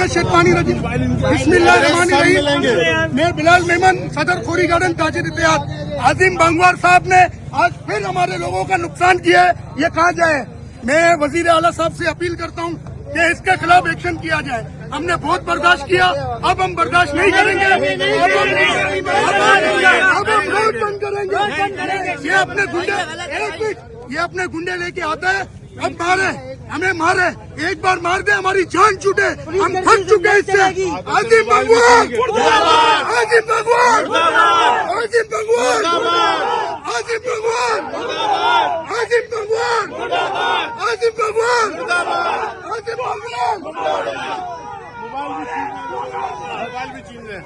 बिस्मिल्लाहिर्रहमानिर्रहीम। बिस्मिल्लाहिर्रहमानिर्रहीम। मैं बिलाल मेमन, सदर खोरी गार्डन ताजिर इत्तेहाद। आजिम बंगवार साहब ने आज फिर हमारे लोगों का नुकसान किया है, ये कहा जाए। मैं वजीर आला साहब से अपील करता हूँ कि इसके खिलाफ एक्शन किया जाए। हमने बहुत बर्दाश्त किया, अब हम बर्दाश्त नहीं करेंगे। अब हम रोड बंद करेंगे। ये अपने गुंडे लेके आता है, अब मारे, हमें मारे, एक बार मार दे हमारी जान छूटे, हम थक चुके हैं इससे। आजिम भगवान, आजिम भगवान, आजिम भगवान, आजिम भगवान, आजिम भगवान, आजिम भगवान, आजिम भगवान। मोबाइल भी छीन रहे।